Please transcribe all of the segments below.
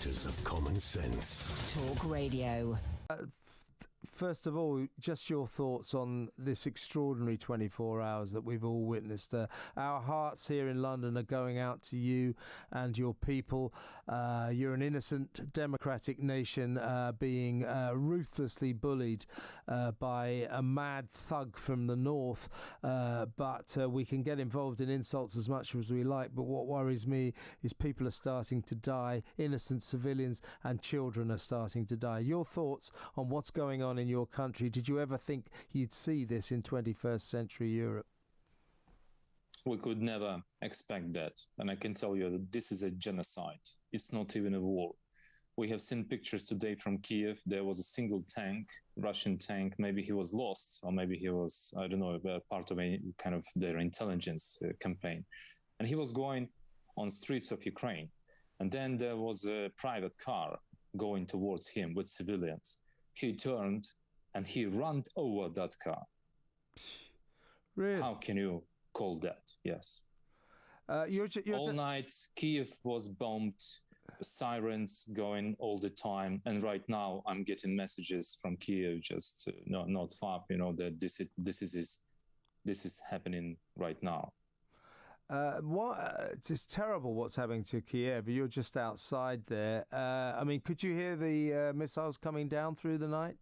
voters of common sense. Talk Radio. First of all, just your thoughts on this extraordinary 24 hours that we've all witnessed. Our hearts here in London are going out to you and your people. You're an innocent democratic nation being ruthlessly bullied by a mad thug from the north. But we can get involved in insults as much as we like. But what worries me is people are starting to die. Innocent civilians and children are starting to die. Your thoughts on what's going on in your country? Did you ever think you'd see this in 21st century Europe? We could never expect that. And I can tell you that this is a genocide. It's not even a war. We have seen pictures today from Kiev. There was a single tank, Russian tank. Maybe he was lost, or maybe he was, I don't know, part of a kind of their intelligence campaign. And he was going on streets of Ukraine. And then there was a private car going towards him with civilians. He turned and he ran over that car. Really? How can you call that? Yes. You're all night, Kiev was bombed, sirens going all the time. And right now I'm getting messages from Kiev, just not far, that this is happening right now. It's terrible what's happening to Kiev. You're just outside there. Could you hear the missiles coming down through the night?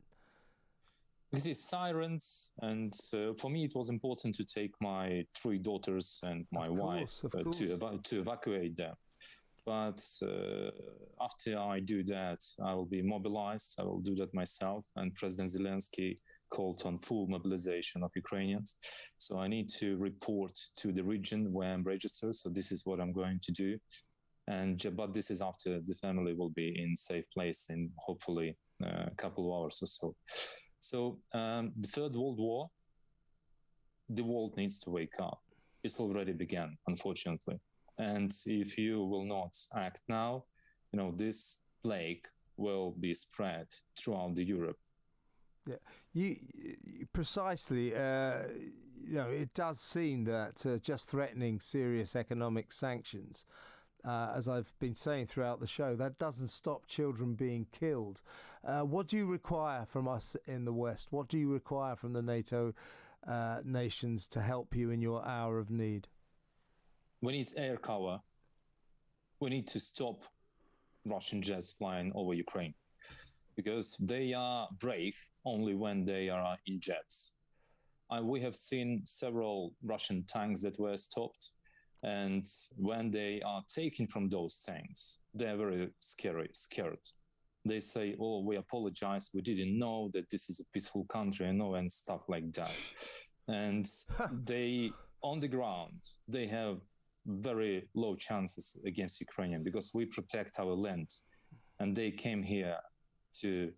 This is sirens, and for me it was important to take my 3 daughters and my wife to evacuate them. But after I do that, I will be mobilized. I will do that myself. And President Zelensky called on full mobilization of Ukrainians. So I need to report to the region where I'm registered. So this is what I'm going to do. But this is after the family will be in safe place in hopefully a couple of hours or so. So the Third World War, the world needs to wake up. It's already begun, unfortunately. And if you will not act now, this plague will be spread throughout the Europe. Yeah, you precisely. It does seem that just threatening serious economic sanctions, as I've been saying throughout the show, that doesn't stop children being killed. What do you require from us in the West? What do you require from the NATO nations to help you in your hour of need? We need air cover. We need to stop Russian jets flying over Ukraine, because they are brave only when they are in jets. We have seen several Russian tanks that were stopped, and when they are taken from those tanks, they're very scared. They say, "Oh, we apologize. We didn't know that this is a peaceful country," and stuff like that. And they, on the ground, they have very low chances against Ukrainian, because we protect our land, and they came here to,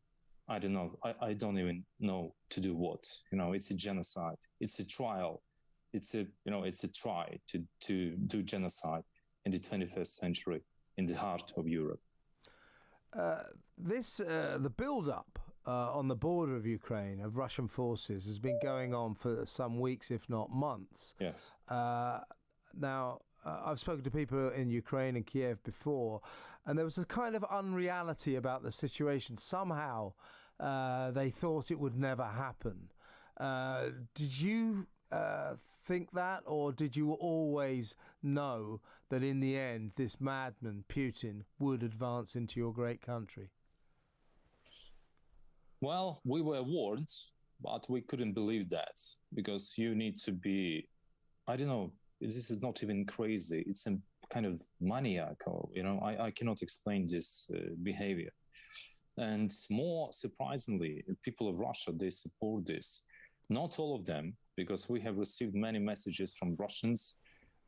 I don't know, I don't even know to do what. It's a genocide. It's a trial. It's a try to do genocide in the 21st century in the heart of Europe. The build-up on the border of Ukraine of Russian forces has been going on for some weeks, if not months. Yes. Now, I've spoken to people in Ukraine and Kiev before, and there was a kind of unreality about the situation. Somehow, they thought it would never happen. Did you think that, or did you always know that in the end this madman Putin would advance into your great country? Well, we were warned, but we couldn't believe that, because you need to be, I don't know, this is not even crazy. It's a kind of maniacal, I cannot explain this behavior. And more surprisingly, people of Russia, they support this. Not all of them, because we have received many messages from Russians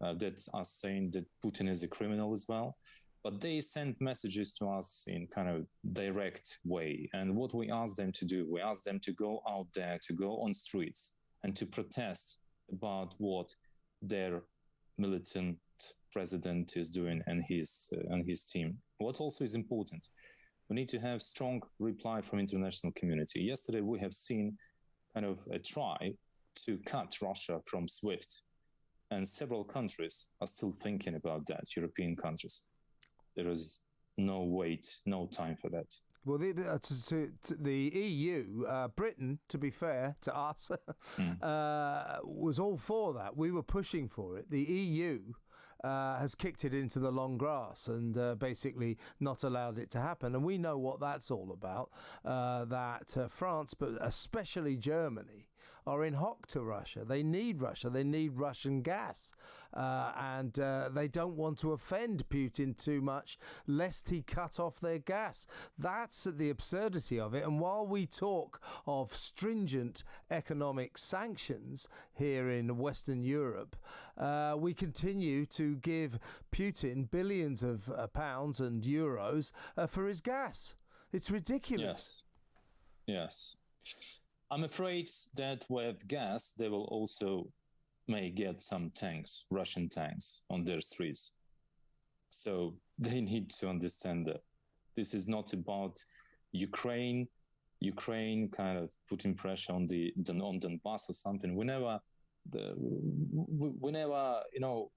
that are saying that Putin is a criminal as well. But they send messages to us in kind of direct way. And what we ask them to do, we ask them to go out there, to go on streets and to protest about what their militant president is doing and his team. What also is important, we need to have strong reply from international community. Yesterday, we have seen kind of a try to cut Russia from SWIFT. And several countries are still thinking about that, European countries. There is no wait, no time for that. Well, the EU, Britain, to be fair to us, was all for that. We were pushing for it. The EU has kicked it into the long grass and basically not allowed it to happen. And we know what that's all about, that France, but especially Germany, are in hock to Russia. They need Russia. They need Russian gas. And they don't want to offend Putin too much, lest he cut off their gas. That's the absurdity of it. And while we talk of stringent economic sanctions here in Western Europe, we continue to give Putin billions of pounds and euros for his gas. It's ridiculous. Yes. I'm afraid that with gas, they will also may get some tanks, Russian tanks, on their streets. So they need to understand that this is not about Ukraine kind of putting pressure on Donbass or something. We never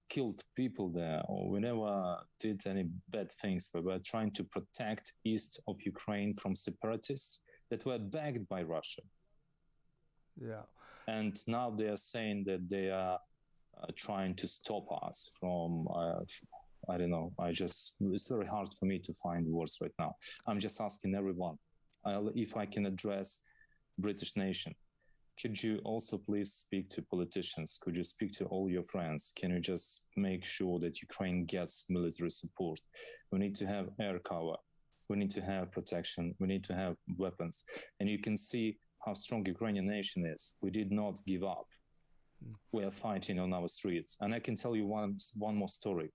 killed people there, or we never did any bad things. We were trying to protect east of Ukraine from separatists that were backed by Russia. Yeah. And now they are saying that they are trying to stop us from, I don't know, it's very hard for me to find words right now. I'm just asking everyone, if I can address British nation, could you also please speak to politicians? Could you speak to all your friends? Can you just make sure that Ukraine gets military support? We need to have air cover. We need to have protection. We need to have weapons. And you can see how strong Ukrainian nation is. We did not give up. We are fighting on our streets. And I can tell you one more story.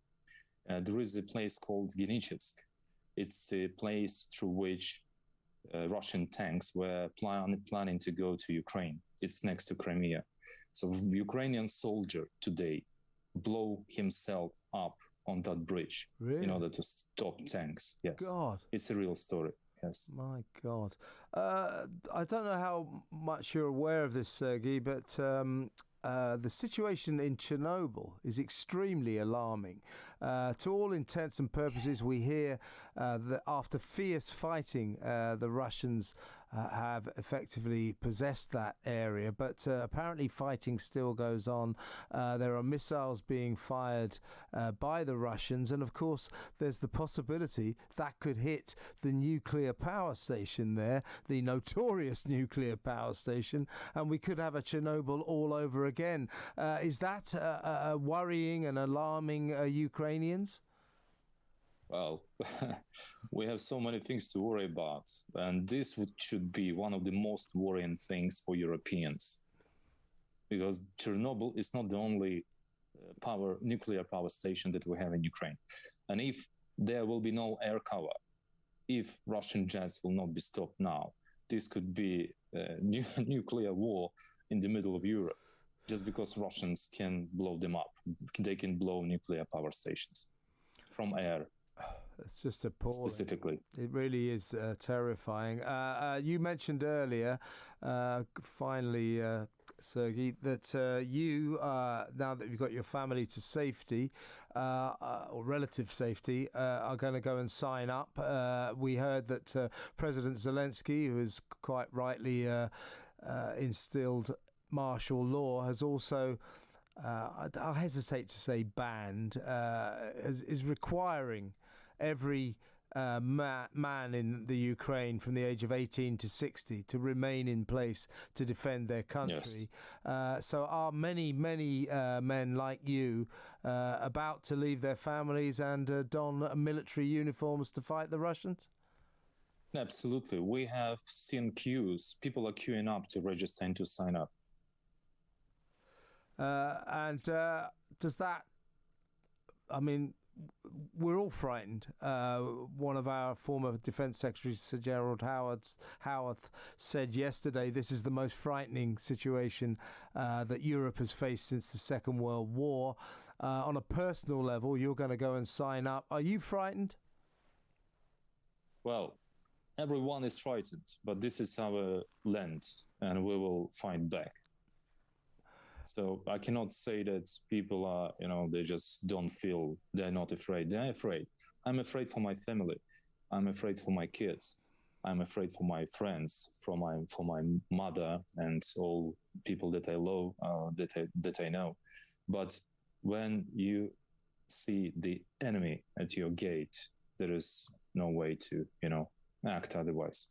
There is a place called Genocide. It's a place through which Russian tanks were planning to go to Ukraine. It's next to Crimea. So Ukrainian soldier today blow himself up on that bridge in order to stop tanks. Yes. God. It's a real story. Yes. My God. I don't know how much you're aware of this, Sergiy, but the situation in Chernobyl is extremely alarming. To all intents and purposes, we hear that after fierce fighting, the Russians have effectively possessed that area, but apparently fighting still goes on. There are missiles being fired by the Russians, and of course there's the possibility that could hit the nuclear power station there, the notorious nuclear power station, and we could have a Chernobyl all over again. Is that worrying and alarming Ukrainians? Well, we have so many things to worry about, and this should be one of the most worrying things for Europeans, because Chernobyl is not the only nuclear power station that we have in Ukraine. And if there will be no air cover, if Russian jets will not be stopped now, this could be a nuclear war in the middle of Europe, just because Russians can blow them up. They can blow nuclear power stations from air. It's just appalling. Specifically. It really is terrifying. You mentioned earlier, finally, Sergiy, that you, now that you've got your family to safety, or relative safety, are going to go and sign up. We heard that President Zelensky, who has quite rightly instilled martial law, has also, I hesitate to say banned, is requiring every man in the Ukraine from the age of 18 to 60 to remain in place to defend their country. Yes. So are many men like you about to leave their families and don military uniforms to fight the Russians? Absolutely. We have seen queues. People are queuing up to register and to sign up. And does that, I mean, we're all frightened. One of our former Defence Secretaries, Sir Gerald Howarth, said yesterday this is the most frightening situation that Europe has faced since the Second World War. On a personal level, you're going to go and sign up. Are you frightened? Well, everyone is frightened, but this is our land, and we will fight back. So I cannot say that people are, they just don't feel they're not afraid. They're afraid. I'm afraid for my family. I'm afraid for my kids. I'm afraid for my friends, for my mother, and all people that I love, that I know. But when you see the enemy at your gate, there is no way to, act otherwise.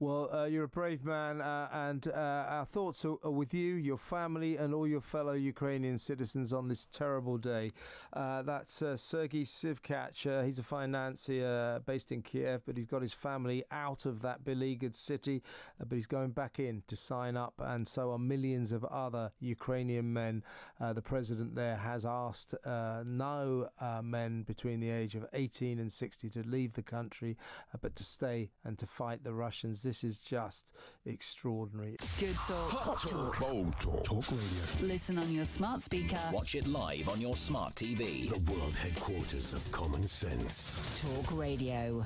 Well, you're a brave man, and our thoughts are with you, your family, and all your fellow Ukrainian citizens on this terrible day. That's Sergiy Tsivkach. He's a financier based in Kiev, but he's got his family out of that beleaguered city, but he's going back in to sign up, and so are millions of other Ukrainian men. The president there has asked no men between the age of 18 and 60 to leave the country, but to stay and to fight the Russians. This is just extraordinary. Good talk. Hot talk. Bold talk. Talk radio. Listen on your smart speaker. Watch it live on your smart TV. The world headquarters of common sense. Talk Radio.